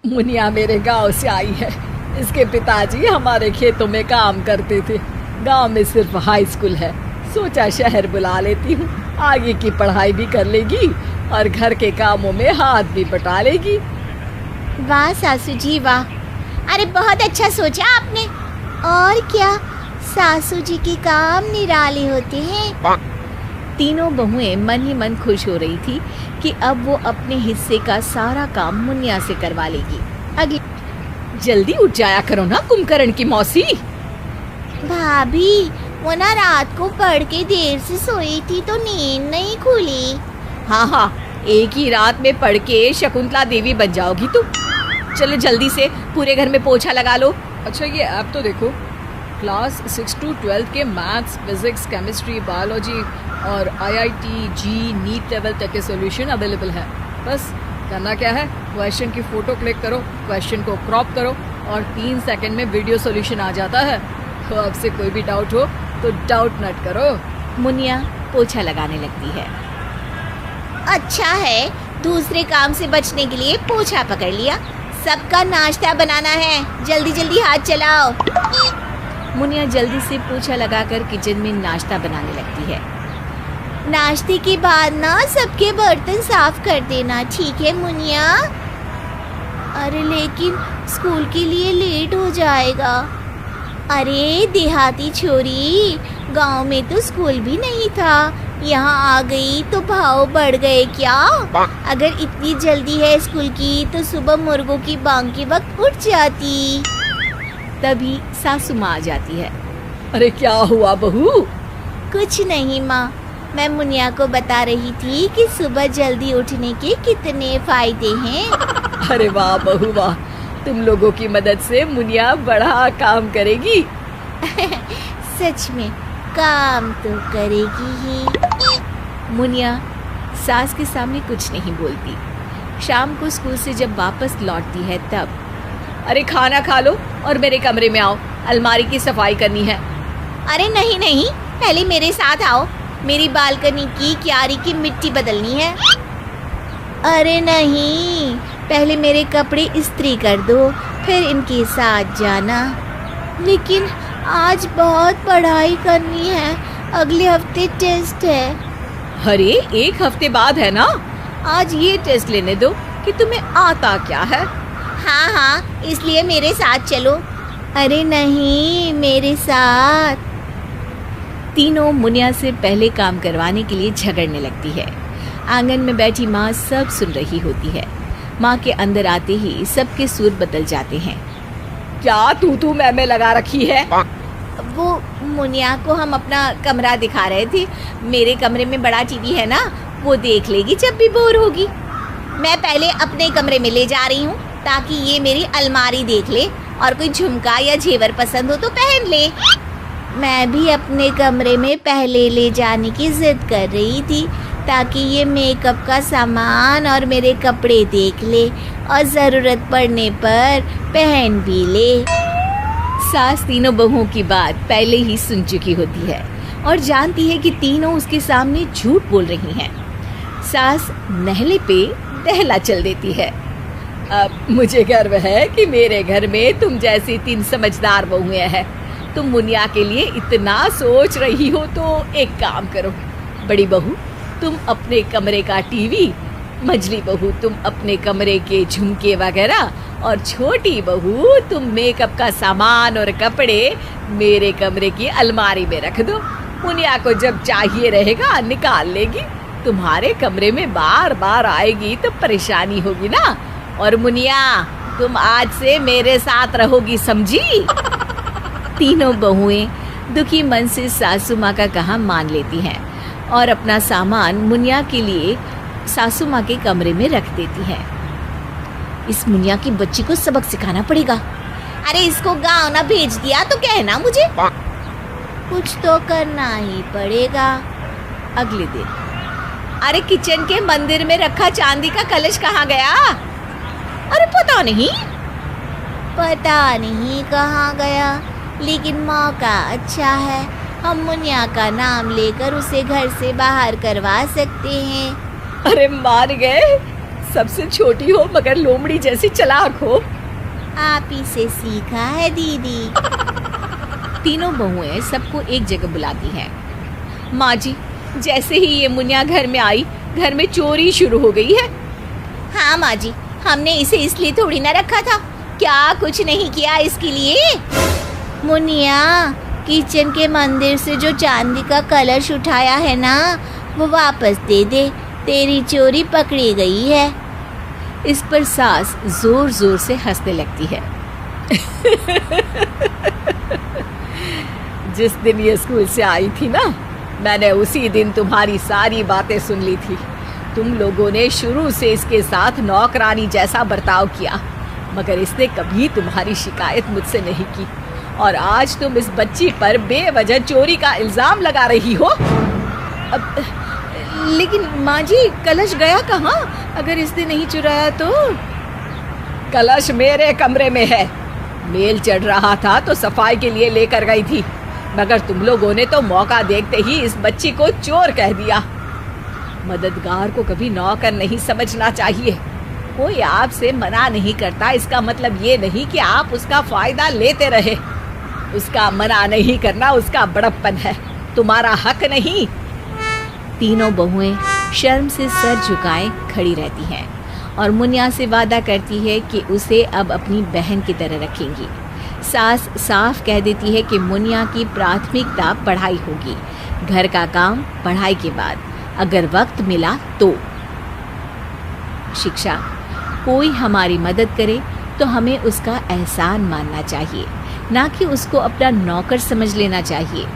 मुनिया मेरे गांव से आई है। इसके पिताजी हमारे खेतों में काम करते थे। गांव में सिर्फ हाई स्कूल है। सोचा शहर बुला लेती हूँ, आगे की पढ़ाई भी कर लेगी और घर के कामों में हाथ भी बटा लेगी। वाह सासू जी वाह, अरे बहुत अच्छा सोचा आपने। और क्या, सासू जी के काम निराले होते हैं। तीनों बहुएं मन ही मन खुश हो रही थी कि अब वो अपने हिस्से का सारा काम मुनिया से करवा लेगी। अगली जल्दी उठ जाया करो ना कुंभकर्ण की मौसी। भाभी, वो ना रात को पढ़ के देर से सोई थी तो नींद नहीं खुली। हाँ, एक ही रात में पढ़ के शकुंतला देवी बन जाओगी तुम। चलो जल्दी से पूरे घर में पोछा लगा लो। अच्छा ये ऐप तो देखो, क्लास 6 to 12 के मैथ्स, फिजिक्स, केमिस्ट्री, बायोलॉजी और IIT, जी, नीट लेवल तक के सॉल्यूशन अवेलेबल है। बस करना क्या है, क्वेश्चन की फोटो क्लिक करो, क्वेश्चन को क्रॉप करो और 3 सेकंड में वीडियो सॉल्यूशन आ जाता है। तो अब से कोई भी डाउट हो तो डाउट नट करो। मुनिया पोछा लगाने लगती है। अच्छा है, दूसरे काम से बचने के लिए पोछा पकड़ लिया। सबका नाश्ता बनाना है, जल्दी जल्दी हाथ चलाओ। मुनिया जल्दी से पोछा लगाकर किचन में नाश्ता बनाने लगती है। नाश्ते के बाद ना सबके बर्तन साफ कर देना, ठीक है मुनिया? अरे लेकिन स्कूल के लिए लेट हो जाएगा। अरे देहाती छोरी, गांव में तो स्कूल भी नहीं था, यहाँ आ गई तो भाव बढ़ गए क्या? अगर इतनी जल्दी है स्कूल की तो सुबह मुर्गों की बांग के वक्त उठ जाती। तभी सासू माँ आ जाती है। अरे क्या हुआ बहू? कुछ नहीं माँ, मैं मुनिया को बता रही थी कि सुबह जल्दी उठने के कितने फायदे हैं। अरे वाह बहू वाह, तुम लोगों की मदद से मुनिया बड़ा काम करेगी। सच में काम तो करेगी ही। मुनिया सास के सामने कुछ नहीं बोलती। शाम को स्कूल से जब वापस लौटती है तब, अरे खाना खा लो और मेरे कमरे में आओ, अलमारी की सफाई करनी है। अरे नहीं नहीं, पहले मेरे साथ आओ, मेरी बालकनी की क्यारी की मिट्टी बदलनी है। अरे नहीं, पहले मेरे कपड़े इस्त्री कर दो, फिर इनके साथ जाना। लेकिन आज बहुत पढ़ाई करनी है, अगले हफ्ते टेस्ट है। अरे एक हफ्ते बाद है ना, आज ये टेस्ट लेने दो कि तुम्हें आता क्या है। हाँ हाँ, इसलिए मेरे साथ चलो। अरे नहीं, मेरे साथ। तीनों मुनिया से पहले काम करवाने के लिए झगड़ने लगती है। आंगन में बैठी माँ सब सुन रही होती है। माँ के अंदर आते ही सबके सुर बदल जाते हैं। क्या तू मैं लगा रखी है? वो मुनिया को हम अपना कमरा दिखा रहे थे। मेरे कमरे में बड़ा टीवी है ना, वो देख लेगी जब भी बोर होगी। मैं पहले अपने कमरे में ले जा रही हूँ ताकि ये मेरी अलमारी देख ले और कोई झुमका या जेवर पसंद हो तो पहन ले। मैं भी अपने कमरे में पहले ले जाने की जिद कर रही थी ताकि ये मेकअप का सामान और मेरे कपड़े देख ले और ज़रूरत पड़ने पर पहन भी ले। सास तीनों बहुओं की बात पहले ही सुन चुकी होती है और जानती है कि तीनों उसके सामने झूठ बोल रही हैं। सास नहले पे दहला चल देती है। अब मुझे गर्व है कि मेरे घर में तुम जैसी 3 समझदार बहुएं हैं। तुम मुनिया के लिए इतना सोच रही हो तो एक काम करो, बड़ी बहू तुम अपने कमरे का टीवी, मझली बहू तुम अपने कमरे के झुमके वगैरह और छोटी बहू तुम मेकअप का सामान और कपड़े मेरे कमरे की अलमारी में रख दो। मुनिया को जब चाहिए रहेगा निकाल लेगी। तुम्हारे कमरे में बार बार आएगी तो परेशानी होगी ना। और मुनिया तुम आज से मेरे साथ रहोगी, समझी? तीनों बहुएं दुखी मन से सासू माँ का कहा मान लेती हैं और अपना सामान मुनिया के लिए सासू माँ के कमरे में रख देती हैं। इस मुनिया की बच्ची को सबक सिखाना पड़ेगा। अरे इसको गाँव ना भेज दिया तो कहना मुझे। कुछ तो करना ही पड़ेगा। अगले दिन, अरे किचन के मंदिर में रखा चांदी का कलश कहाँ गया? अरे पता नहीं कहाँ गया, लेकिन मौका अच्छा है, हम मुनिया का नाम लेकर उसे घर से बाहर करवा सकते हैं। अरे मान गए, सबसे छोटी हो मगर लोमड़ी जैसी चालाक हो। आप ही से सीखा है दीदी। तीनों बहुएं सबको एक जगह बुलाती हैं। माँ जी, जैसे ही ये मुनिया घर में आई, घर में चोरी शुरू हो गई है। हाँ माँ जी, हमने इसे इसलिए थोड़ी ना रखा था, क्या कुछ नहीं किया इसके लिए। मुनिया, किचन के मंदिर से जो चांदी का कलश उठाया है ना, वो वापस दे दे, तेरी चोरी पकड़ी गई है। इस पर सास जोर जोर से हंसने लगती है। जिस दिन ये स्कूल से आई थी ना, मैंने उसी दिन तुम्हारी सारी बातें सुन ली थी। तुम लोगों ने शुरू से इसके साथ नौकरानी जैसा बर्ताव किया, मगर इसने कभी तुम्हारी शिकायत मुझसे नहीं की, और आज तुम इस बच्ची पर बेवजह चोरी का इल्जाम लगा रही हो। लेकिन माँ जी, कलश गया कहाँ? अगर इसने नहीं चुराया तो? कलश मेरे कमरे में है। मेल चढ़ रहा था तो सफाई के लिए लेकर गई थी, मगर तुम लोगों ने तो मौका देखते ही इस बच्ची को चोर कह दिया। मददगार को कभी नौकर नहीं समझना चाहिए। कोई आपसे मना नहीं करता, इसका मतलब ये नहीं कि आप उसका फायदा लेते रहे। उसका मना नहीं करना उसका बड़प्पन है, तुम्हारा हक नहीं। तीनों बहुएं शर्म से सर झुकाए खड़ी रहती हैं और मुनिया से वादा करती है कि उसे अब अपनी बहन की तरह रखेंगी। सास साफ कह देती है कि मुनिया की प्राथमिकता पढ़ाई होगी, घर का काम पढ़ाई के बाद, अगर वक्त मिला तो। शिक्षा, कोई हमारी मदद करे तो हमें उसका एहसान मानना चाहिए, ना कि उसको अपना नौकर समझ लेना चाहिए।